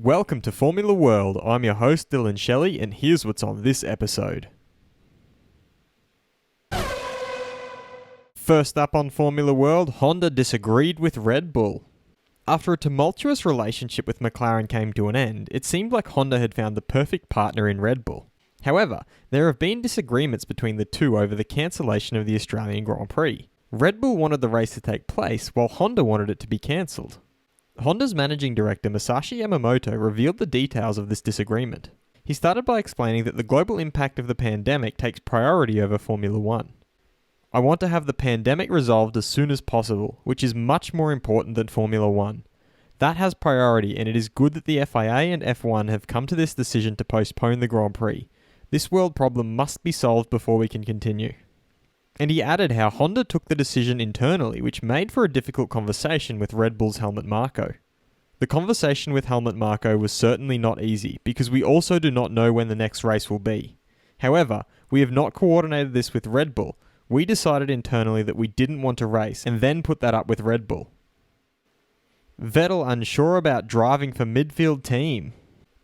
Welcome to Formula World. I'm your host Dylan Shelley, and here's what's on this episode. First up on Formula World, Honda disagreed with Red Bull. After a tumultuous relationship with McLaren came to an end, it seemed like Honda had found the perfect partner in Red Bull. However, there have been disagreements between the two over the cancellation of the Australian Grand Prix. Red Bull wanted the race to take place, while Honda wanted it to be cancelled. Honda's managing director Masashi Yamamoto revealed the details of this disagreement. He started by explaining that the global impact of the pandemic takes priority over Formula 1. I want to have the pandemic resolved as soon as possible, which is much more important than Formula 1. That has priority, and it is good that the FIA and F1 have come to this decision to postpone the Grand Prix. This world problem must be solved before we can continue. And he added how Honda took the decision internally, which made for a difficult conversation with Red Bull's Helmut Marko. The conversation with Helmut Marko was certainly not easy, because we also do not know when the next race will be. However, we have not coordinated this with Red Bull. We decided internally that we didn't want to race, and then put that up with Red Bull. Vettel unsure about driving for Midfield team.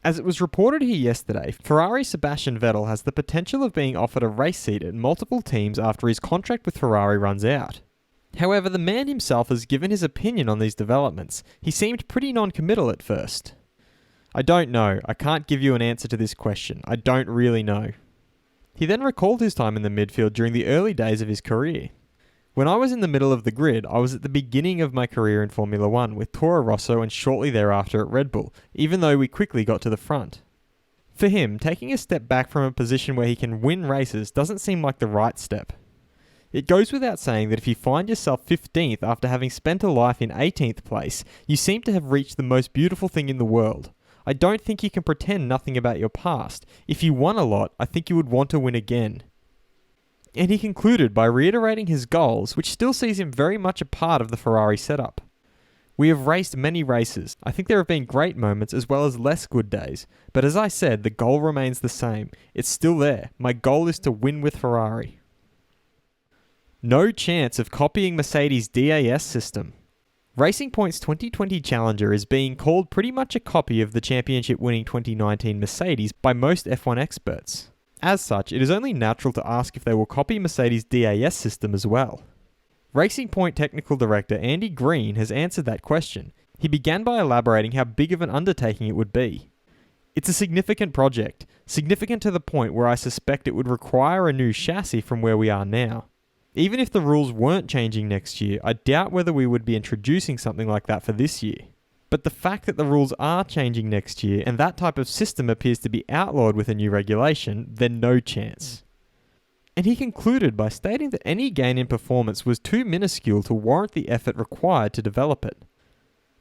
As it was reported here yesterday, Ferrari Sebastian Vettel has the potential of being offered a race seat at multiple teams after his contract with Ferrari runs out. However, the man himself has given his opinion on these developments. He seemed pretty non-committal at first. I don't know. I can't give you an answer to this question. I don't really know. He then recalled his time in the midfield during the early days of his career. When I was in the middle of the grid, I was at the beginning of my career in Formula 1 with Toro Rosso and shortly thereafter at Red Bull, even though we quickly got to the front. For him, taking a step back from a position where he can win races doesn't seem like the right step. It goes without saying that if you find yourself 15th after having spent a life in 18th place, you seem to have reached the most beautiful thing in the world. I don't think you can pretend nothing about your past. If you won a lot, I think you would want to win again. And he concluded by reiterating his goals, which still sees him very much a part of the Ferrari setup. We have raced many races. I think there have been great moments as well as less good days. But as I said, the goal remains the same. It's still there. My goal is to win with Ferrari. No chance of copying Mercedes' DAS system. Racing Point's 2020 Challenger is being called pretty much a copy of the championship-winning 2019 Mercedes by most F1 experts. As such, it is only natural to ask if they will copy Mercedes' DAS system as well. Racing Point Technical Director Andy Green has answered that question. He began by elaborating how big of an undertaking it would be. It's a significant project, significant to the point where I suspect it would require a new chassis from where we are now. Even if the rules weren't changing next year, I doubt whether we would be introducing something like that for this year. But the fact that the rules are changing next year and that type of system appears to be outlawed with a new regulation, then no chance. And he concluded by stating that any gain in performance was too minuscule to warrant the effort required to develop it.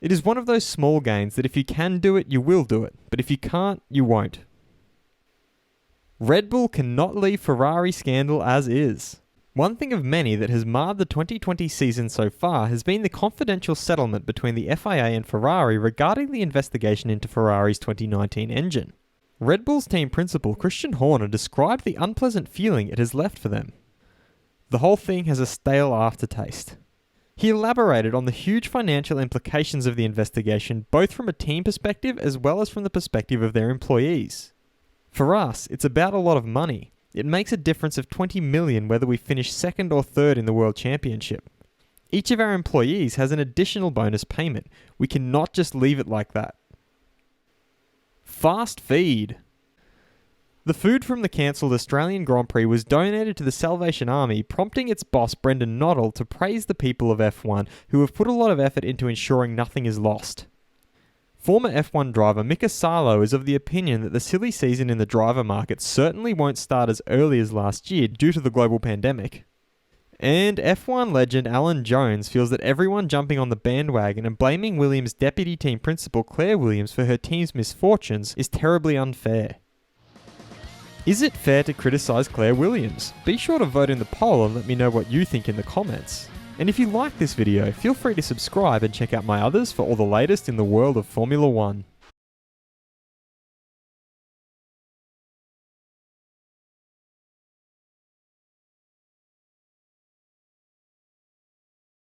It is one of those small gains that if you can do it, you will do it, but if you can't, you won't. Red Bull cannot leave Ferrari scandal as is. One thing of many that has marred the 2020 season so far has been the confidential settlement between the FIA and Ferrari regarding the investigation into Ferrari's 2019 engine. Red Bull's team principal Christian Horner described the unpleasant feeling it has left for them. The whole thing has a stale aftertaste. He elaborated on the huge financial implications of the investigation, both from a team perspective as well as from the perspective of their employees. For us, it's about a lot of money. It makes a difference of 20 million whether we finish second or third in the World Championship. Each of our employees has an additional bonus payment. We cannot just leave it like that. Fast feed. The food from the cancelled Australian Grand Prix was donated to the Salvation Army, prompting its boss Brendan Noddle to praise the people of F1 who have put a lot of effort into ensuring nothing is lost. Former F1 driver Mika Salo is of the opinion that the silly season in the driver market certainly won't start as early as last year due to the global pandemic. And F1 legend Alan Jones feels that everyone jumping on the bandwagon and blaming Williams' deputy team principal Claire Williams for her team's misfortunes is terribly unfair. Is it fair to criticise Claire Williams? Be sure to vote in the poll and let me know what you think in the comments. And if you like this video, feel free to subscribe and check out my others for all the latest in the world of Formula 1.